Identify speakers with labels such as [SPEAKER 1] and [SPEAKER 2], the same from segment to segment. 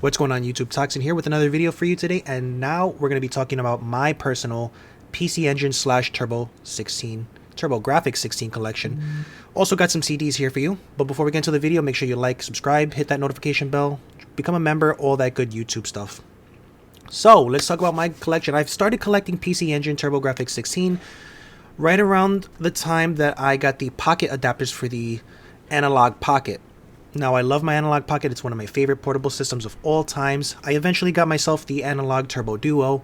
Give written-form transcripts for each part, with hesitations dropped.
[SPEAKER 1] What's going on YouTube? Toxin here with another video for you today, and now we're going to be talking about my personal PC Engine slash TurboGrafx 16 collection. Also got some CDs here for you, but before we get into the video, make sure you like, subscribe, hit that notification bell, become a member, all that good YouTube stuff. So let's talk about my collection. I've started collecting PC Engine TurboGrafx 16 right around the time that I got the pocket adapters for the Analog Pocket. Now, I love my Analog Pocket. It's one of my favorite portable systems of all times. I eventually got myself the Analog Turbo Duo,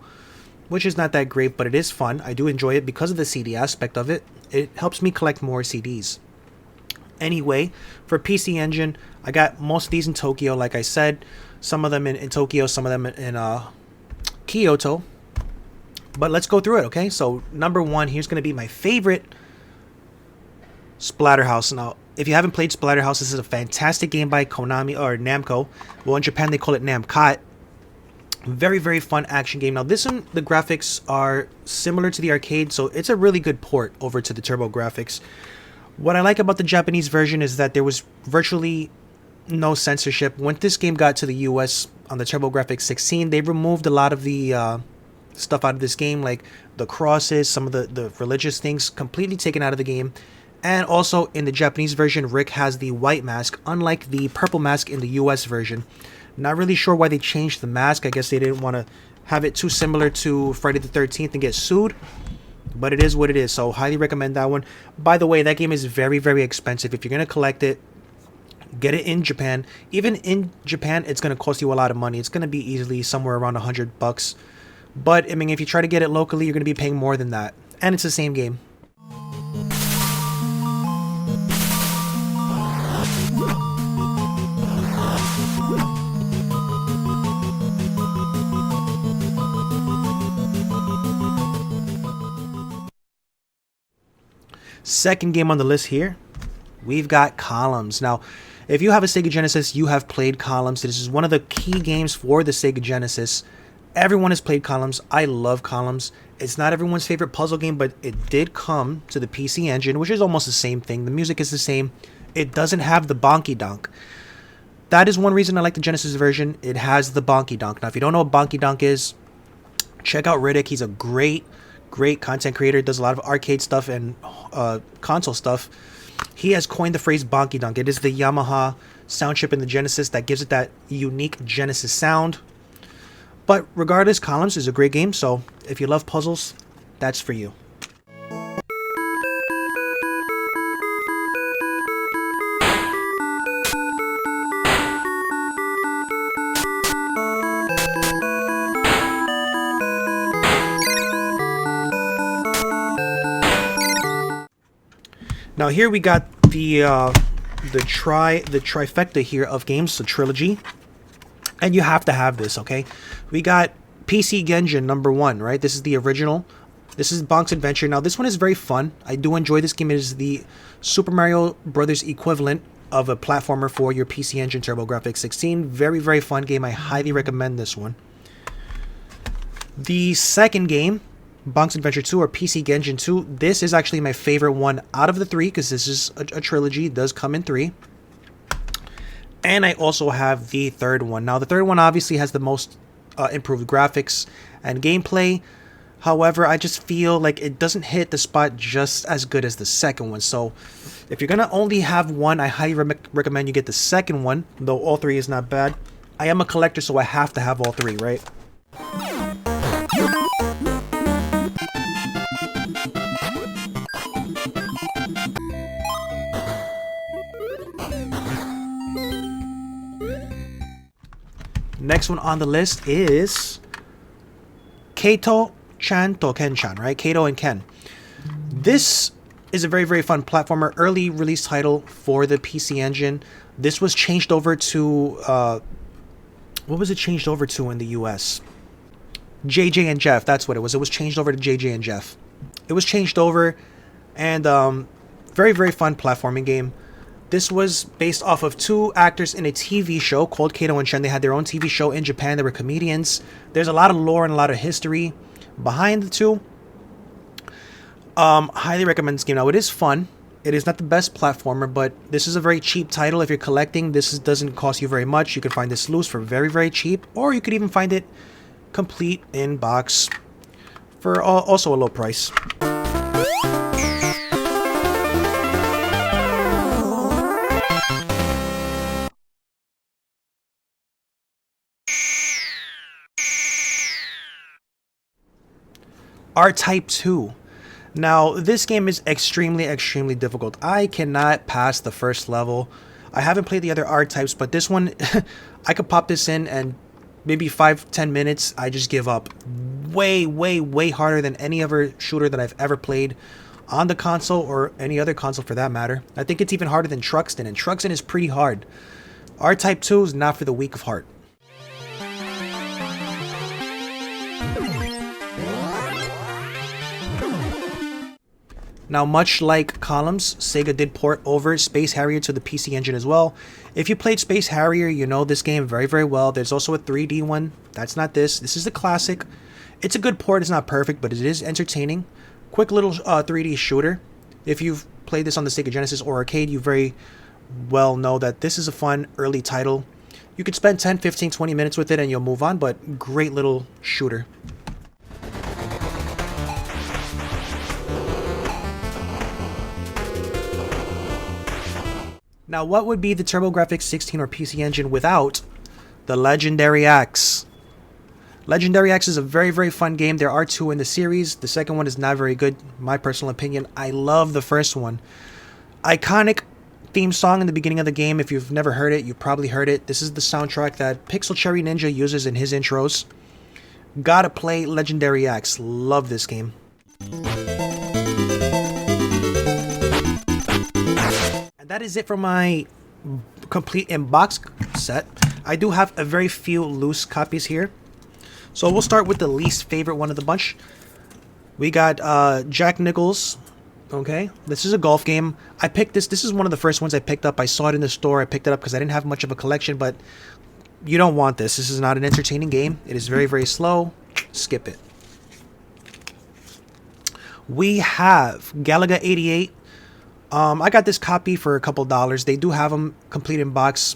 [SPEAKER 1] which is not that great, but it is fun. I do enjoy it because of the CD aspect of it. It helps me collect more CDs. Anyway, for PC Engine, I got most of these in Tokyo, like I said. Some of them in Tokyo, some of them in Kyoto. But let's go through it, okay? So, number one, here's going to be my favorite Splatterhouse. Now, if you haven't played Splatterhouse, this is a fantastic game by Konami or Namco. Well, in Japan they call it Namcot. Very, very fun action game. Now, this one, the graphics are similar to the arcade, so it's a really good port over to the TurboGrafx. What I like about the Japanese version is that there was virtually no censorship. When this game got to the US on the TurboGrafx 16, they removed a lot of the stuff out of this game, like the crosses, some of the religious things, completely taken out of the game. And also, in the Japanese version, Rick has the white mask, unlike the purple mask in the US version. Not really sure why they changed the mask. I guess they didn't want to have it too similar to Friday the 13th and get sued. But it is what it is, so highly recommend that one. By the way, that game is very, very expensive. If you're going to collect it, get it in Japan. Even in Japan, it's going to cost you a lot of money. It's going to be easily somewhere around $100. But, I mean, if you try to get it locally, you're going to be paying more than that. And it's the same game. Second game on the list here, we've got Columns. Now, if you have a Sega Genesis, you have played Columns. This is one of the key games for the Sega Genesis. Everyone has played Columns. I love Columns. It's not everyone's favorite puzzle game, but it did come to the PC Engine, which is almost the same thing. The music is the same. It doesn't have the bonky donk. That is one reason I like the Genesis version. It has the bonky donk. Now, if you don't know what bonky donk is, check out Riddick. He's a great content creator, does a lot of arcade stuff and console stuff. He has coined the phrase bonky donk. It is the Yamaha sound chip in the Genesis that gives it that unique Genesis sound. But regardless, Columns is a great game, so if you love puzzles, that's for you. Now here we got the trifecta here of games, the trilogy, and you have to have this, okay? We got PC Engine number 1, right? This is the original. This is Bonk's Adventure. Now this one is very fun. I do enjoy this game. It is the Super Mario Brothers equivalent of a platformer for your PC Engine TurboGrafx 16. Very, very fun game. I highly recommend this one. The second game, Bonk's Adventure 2 or PC Engine 2. This is actually my favorite one out of the three because this is a trilogy. It does come in 3. And I also have the third one. Now, the third one obviously has the most improved graphics and gameplay. However, I just feel like it doesn't hit the spot just as good as the second one. So, if you're going to only have one, I highly recommend you get the second one, though all 3 is not bad. I am a collector, so I have to have all 3, right? Next one on the list is Kato-chan to Ken-chan, right? Kato and Ken. This is a very, very fun platformer, early release title for the PC Engine. This was changed over to, what was it changed over to in the US? JJ and Jeff, that's what it was. It was changed over to JJ and Jeff. It was changed over, and very, very fun platforming game. This was based off of 2 actors in a TV show called Kato and Chen. They had their own TV show in Japan. They were comedians. There's a lot of lore and a lot of history behind the 2. Highly recommend this game. Now, it is fun. It is not the best platformer, but this is a very cheap title. If you're collecting, doesn't cost you very much. You can find this loose for very, very cheap, or you could even find it complete in box for also a low price. R-Type 2. Now, this game is extremely difficult. I cannot pass the first level. I haven't played the other R-Types, but this one, I could pop this in and maybe 5-10 minutes, I just give up. Way harder than any other shooter that I've ever played on the console or any other console for that matter. I think it's even harder than Toxcyns, and Toxcyns is pretty hard. R-Type 2 is not for the weak of heart. Now, much like Columns, Sega did port over Space Harrier to the PC Engine as well. If you played Space Harrier, you know this game very well. There's also a 3D one. That's not this. This is the classic. It's a good port. It's not perfect, but it is entertaining. Quick little 3D shooter. If you've played this on the Sega Genesis or arcade, you very well know that this is a fun early title. You could spend 10, 15, 20 minutes with it and you'll move on, but great little shooter. Now, what would be the TurboGrafx 16 or PC Engine without the Legendary Axe? Legendary Axe is a very fun game. There are two in the series. The second one is not very good, my personal opinion. I love the first one. Iconic theme song in the beginning of the game. If you've never heard it, you probably heard it. This is the soundtrack that Pixel Cherry Ninja uses in his intros. Gotta play Legendary Axe. Love this game. And that is it for my complete in-box set. I do have a very few loose copies here. So we'll start with the least favorite one of the bunch. We got Jack Nicklaus. Okay, this is a golf game. I picked this. This is one of the first ones I picked up. I saw it in the store. I picked it up because I didn't have much of a collection, but you don't want this. This is not an entertaining game. It is very slow. Skip it. We have Galaga 88. I got this copy for a couple dollars. They do have them complete in box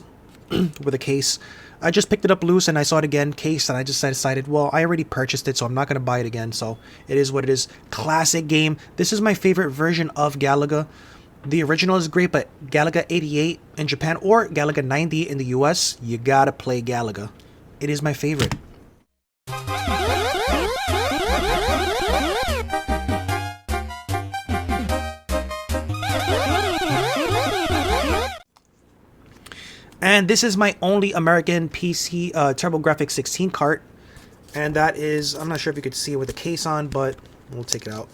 [SPEAKER 1] with a case. I just picked it up loose and I saw it again, case, and I just decided, well, I already purchased it, so I'm not going to buy it again. So it is what it is. Classic game. This is my favorite version of Galaga. The original is great, but Galaga 88 in Japan or Galaga 90 in the US, you gotta play Galaga. It is my favorite. And this is my only American PC TurboGrafx 16 cart. And that is, I'm not sure if you could see it with the case on, but we'll take it out.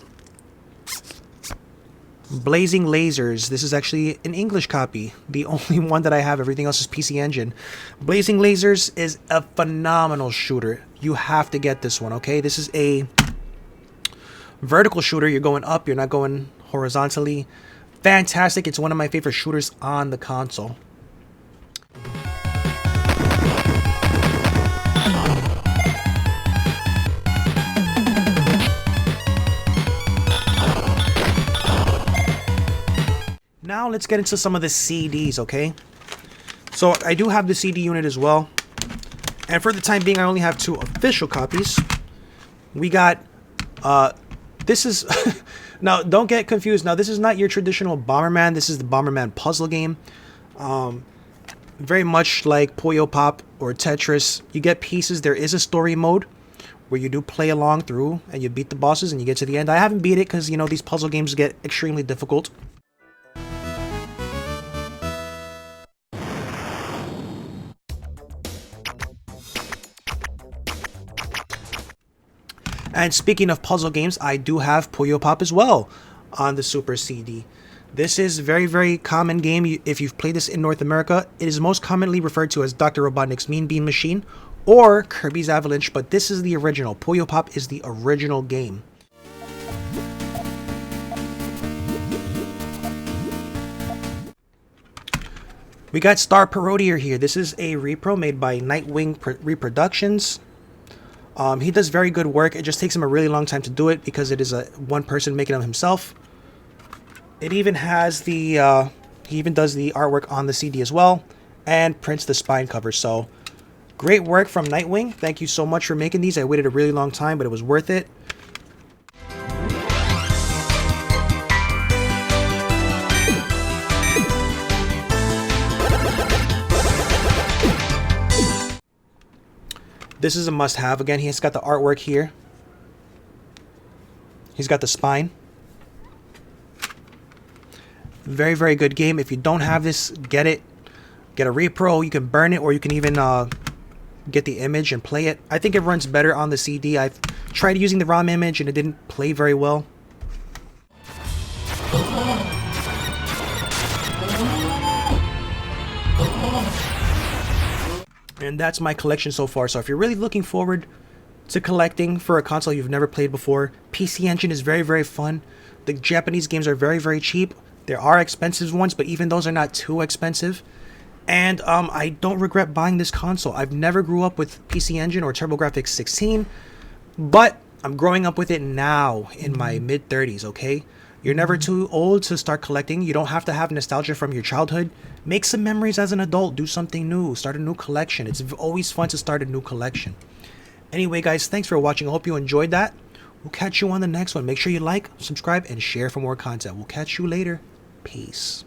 [SPEAKER 1] Blazing Lasers. This is actually an English copy. The only one that I have. Everything else is PC Engine. Blazing Lasers is a phenomenal shooter. You have to get this one, okay? This is a vertical shooter. You're going up. You're not going horizontally. Fantastic. It's one of my favorite shooters on the console. Now let's get into some of the CDs, okay? So I do have the CD unit as well. And for the time being, I only have 2 official copies. We got, this is, now don't get confused. Now this is not your traditional Bomberman. This is the Bomberman puzzle game. Very much like Puyo Pop or Tetris. You get pieces. There is a story mode where you do play along through and you beat the bosses and you get to the end. I haven't beat it because, you know, these puzzle games get extremely difficult. And speaking of puzzle games, I do have Puyo Pop as well on the Super CD. This is a very common game. If you've played this in North America, it is most commonly referred to as Dr. Robotnik's Mean Bean Machine or Kirby's Avalanche, but this is the original. Puyo Pop is the original game. We got Star Parodier here. This is a repro made by Nightwing Reproductions. He does very good work. It just takes him a really long time to do it because it is one person making it himself. It even has the, he even does the artwork on the CD as well, and prints the spine cover. So, great work from Nightwing. Thank you so much for making these. I waited a really long time, but it was worth it. This is a must-have. Again, he's got the artwork here. He's got the spine. Very, very good game. If you don't have this, get it. Get a repro. You can burn it, or you can even get the image and play it. I think it runs better on the CD. I've tried using the ROM image, and it didn't play very well. And that's my collection so far. So if you're really looking forward to collecting for a console you've never played before, PC Engine is very, very fun. The Japanese games are very, very cheap. There are expensive ones, but even those are not too expensive. And I don't regret buying this console. I've never grew up with PC Engine or TurboGrafx 16, but I'm growing up with it now in my mid-30s, okay? You're never too old to start collecting. You don't have to have nostalgia from your childhood. Make some memories as an adult. Do something new. Start a new collection. It's always fun to start a new collection. Anyway, guys, thanks for watching. I hope you enjoyed that. We'll catch you on the next one. Make sure you like, subscribe, and share for more content. We'll catch you later. Peace.